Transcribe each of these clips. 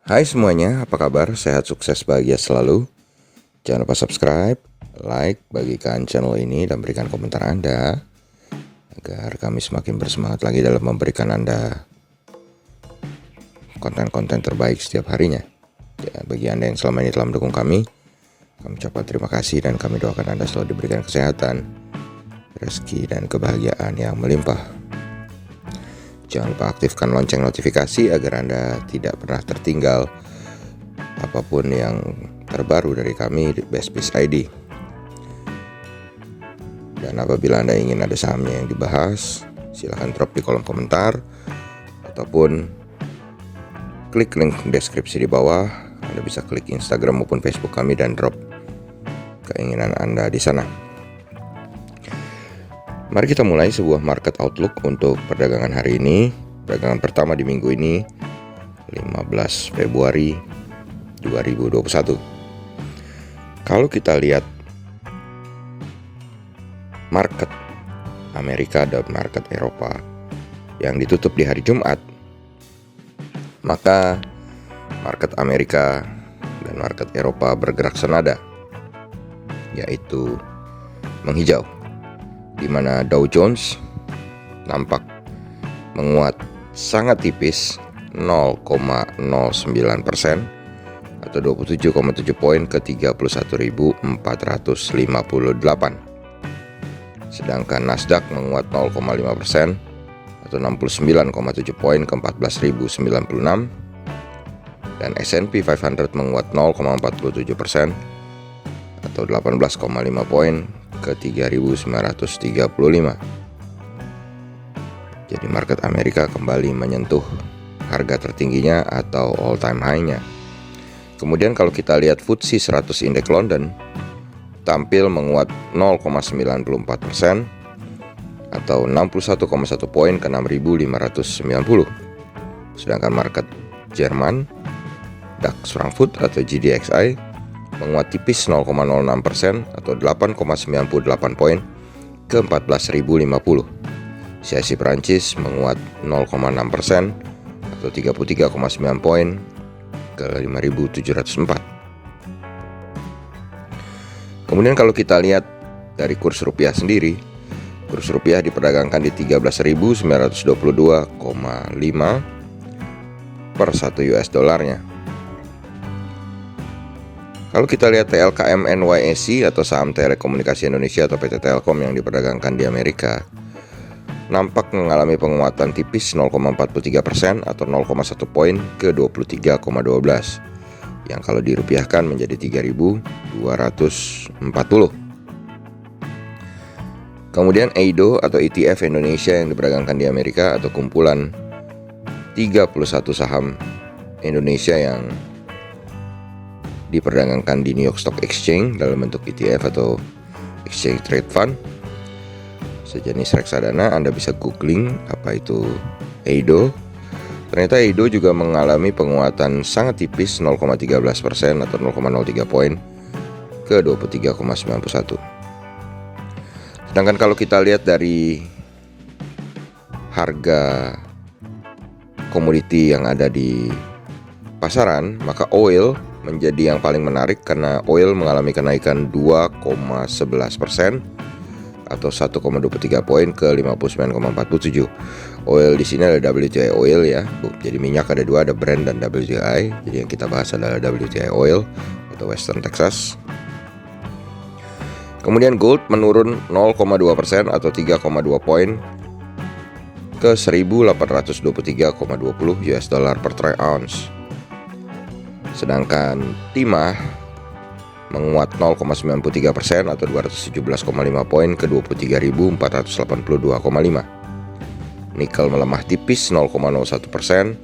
Hai semuanya, apa kabar? Sehat, sukses, bahagia selalu. Jangan lupa subscribe, like, bagikan channel ini dan berikan komentar Anda agar kami semakin bersemangat lagi dalam memberikan Anda konten-konten terbaik setiap harinya. Ya, bagi Anda yang selama ini telah mendukung kami ucapkan terima kasih dan kami doakan Anda selalu diberikan kesehatan, rezeki, dan kebahagiaan yang melimpah. Jangan lupa aktifkan lonceng notifikasi agar Anda tidak pernah tertinggal apapun yang terbaru dari kami di Best Piece ID. Dan apabila Anda ingin ada sahamnya yang dibahas, silahkan drop di kolom komentar ataupun klik link deskripsi di bawah. Anda bisa klik Instagram maupun Facebook kami dan drop keinginan Anda di sana. Mari kita mulai sebuah market outlook untuk perdagangan hari ini. Perdagangan pertama di minggu ini 15 Februari 2021. Kalau kita lihat market Amerika dan market Eropa yang ditutup di hari Jumat, maka market Amerika dan market Eropa bergerak senada, yaitu menghijau, di mana Dow Jones nampak menguat sangat tipis 0,09% atau 27,7 poin ke 31.458. Sedangkan Nasdaq menguat 0,5% atau 69,7 poin ke 14.096. Dan S&P 500 menguat 0,47% atau 18,5 poin ke 3.935. Jadi market Amerika kembali menyentuh harga tertingginya atau all time high-nya. Kemudian kalau kita lihat FTSE 100 Index London tampil menguat 0,94% atau 61,1 poin ke 6.590. Sedangkan market Jerman DAX Frankfurt atau GDXI menguat tipis 0,06% atau 8,98 poin ke 14.050. CAC Prancis menguat 0,6% atau 33,9 poin ke 5.704. Kemudian kalau kita lihat dari kurs rupiah sendiri, kurs rupiah diperdagangkan di 13.922,5 per 1 US dollarnya. Kalau kita lihat TLKM NYSE atau saham telekomunikasi Indonesia atau PT Telkom yang diperdagangkan di Amerika, nampak mengalami penguatan tipis 0,43% atau 0,1 poin ke 23,12, yang kalau dirupiahkan menjadi 3.240. Kemudian EIDO atau ETF Indonesia yang diperdagangkan di Amerika atau kumpulan 31 saham Indonesia yang diperdagangkan di New York Stock Exchange dalam bentuk ETF atau Exchange Trade Fund, sejenis reksadana. Anda bisa googling apa itu EIDO. Ternyata EIDO juga mengalami penguatan sangat tipis 0,13% atau 0,03 poin ke 23,91. Sedangkan kalau kita lihat dari harga komoditi yang ada di pasaran, maka oil menjadi yang paling menarik karena oil mengalami kenaikan 2,11% atau 1,23 poin ke 59,47. Oil di sini ada WTI oil ya, jadi minyak ada dua, ada Brent dan WTI. Jadi yang kita bahas adalah WTI oil atau Western Texas. Kemudian gold menurun 0,2% atau 3,2 poin ke 1.823,20 US dollar per troy ounce. Sedangkan timah menguat 0,93% atau 217,5 poin ke 23.482,5. Nikel melemah tipis 0,01%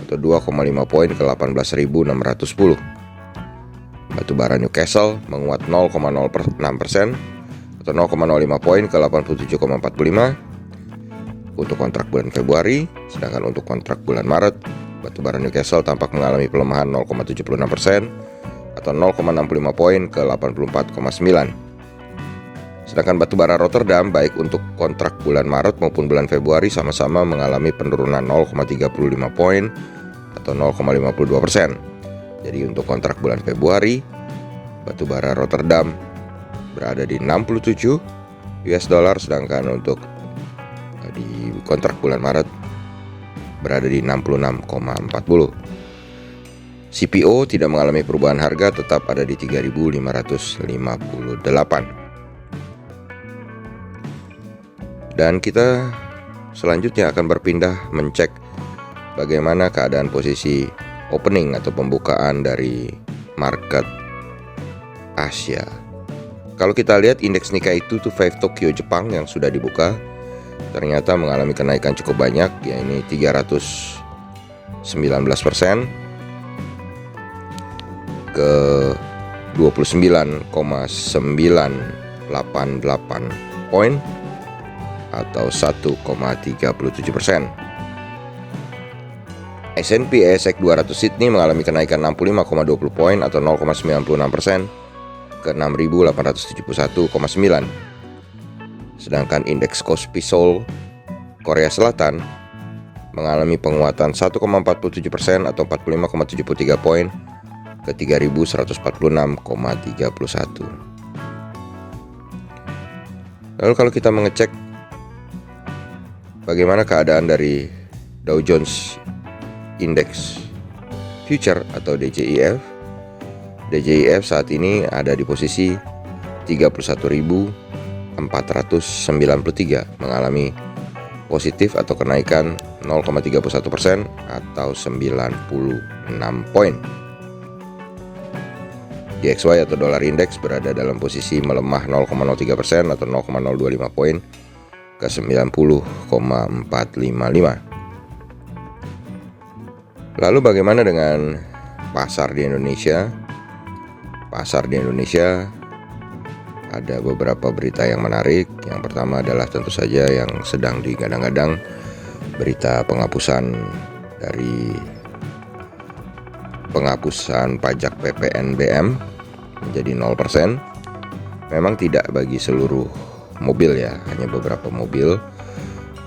atau 2,5 poin ke 18.610. Batu bara Newcastle menguat 0,06% atau 0,05 poin ke 87,45 untuk kontrak bulan Februari. Sedangkan untuk kontrak bulan Maret, batu bara Newcastle tampak mengalami pelemahan 0,76% atau 0,65 poin ke 84,9. Sedangkan batu bara Rotterdam baik untuk kontrak bulan Maret maupun bulan Februari sama-sama mengalami penurunan 0,35 poin atau 0,52%. Jadi untuk kontrak bulan Februari, batubara Rotterdam berada di 67 US dollar, sedangkan untuk di kontrak bulan Maret berada di 66,40. CPO tidak mengalami perubahan harga, tetap ada di 3.558. Dan kita selanjutnya akan berpindah mencek bagaimana keadaan posisi opening atau pembukaan dari market Asia. Kalau kita lihat indeks Nikkei 225 Tokyo Jepang yang sudah dibuka ternyata mengalami kenaikan cukup banyak, yakni 319% ke 29,988 poin atau 1,37%. S&P ASX 200 Sydney mengalami kenaikan 65,20 poin atau 0,96% ke 6.871,9. Sedangkan indeks Kospi Seoul Korea Selatan mengalami penguatan 1,47% atau 45,73 poin ke 3.146,31. Lalu kalau kita mengecek bagaimana keadaan dari Dow Jones Index Future atau DJIF. DJIF saat ini ada di posisi 31.493, mengalami positif atau kenaikan 0,31% atau 96 poin. DXY atau Dollar Index berada dalam posisi melemah 0,03% atau 0,025 poin ke 90,455. Lalu bagaimana dengan pasar di Indonesia? Pasar di Indonesia ada beberapa berita yang menarik. Yang pertama adalah tentu saja yang sedang digadang-gadang, berita penghapusan pajak PPNBM menjadi 0%. Memang tidak bagi seluruh mobil ya, hanya beberapa mobil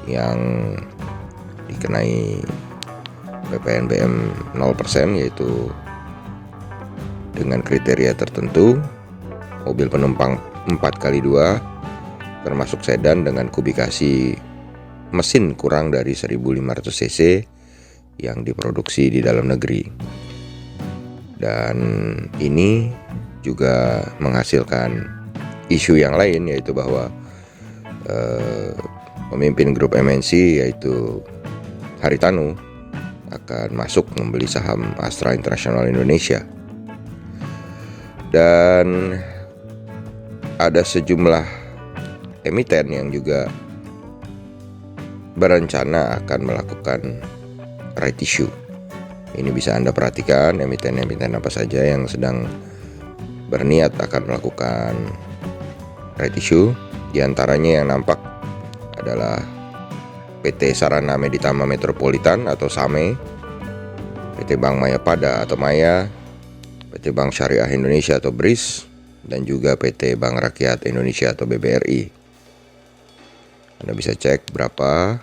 yang dikenai PPNBM 0%, yaitu dengan kriteria tertentu, mobil penumpang 4x2 termasuk sedan dengan kubikasi mesin kurang dari 1.500 cc yang diproduksi di dalam negeri. Dan ini juga menghasilkan isu yang lain, yaitu bahwa pemimpin grup MNC yaitu Haritanu akan masuk membeli saham Astra International Indonesia. Dan ada sejumlah emiten yang juga berencana akan melakukan right issue. Ini bisa Anda perhatikan emiten-emiten apa saja yang sedang berniat akan melakukan right issue. Di antaranya yang nampak adalah PT Sarana Meditama Metropolitan atau SAME, PT Bank Mayapada atau Maya, PT Bank Syariah Indonesia atau BRIS, dan juga PT Bank Rakyat Indonesia atau BBRI. Anda bisa cek berapa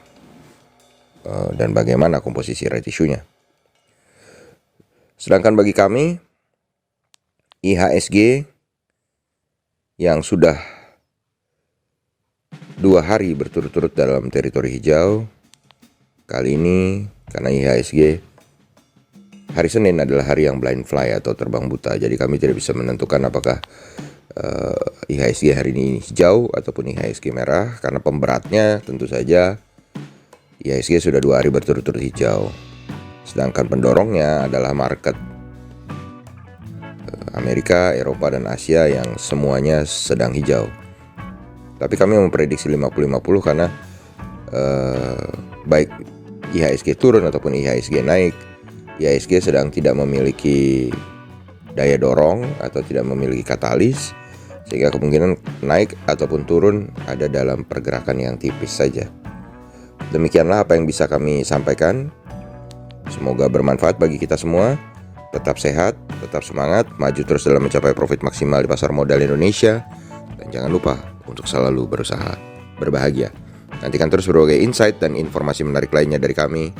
dan bagaimana komposisi right issue-nya. Sedangkan bagi kami, IHSG yang sudah 2 hari berturut-turut dalam teritori hijau, kali ini karena IHSG hari Senin adalah hari yang blind fly atau terbang buta, jadi kami tidak bisa menentukan apakah IHSG hari ini hijau ataupun IHSG merah, karena pemberatnya tentu saja IHSG sudah 2 hari berturut-turut hijau. Sedangkan pendorongnya adalah market Amerika, Eropa, dan Asia yang semuanya sedang hijau. Tapi kami memprediksi 50-50 karena baik IHSG turun ataupun IHSG naik, IHSG sedang tidak memiliki daya dorong atau tidak memiliki katalis, sehingga kemungkinan naik ataupun turun ada dalam pergerakan yang tipis saja. Demikianlah apa yang bisa kami sampaikan. Semoga bermanfaat bagi kita semua. Tetap sehat, tetap semangat, maju terus dalam mencapai profit maksimal di pasar modal Indonesia. Dan jangan lupa untuk selalu berusaha berbahagia. Nantikan terus berbagai insight dan informasi menarik lainnya dari kami,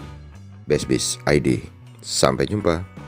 BestBiz ID. Sampai jumpa.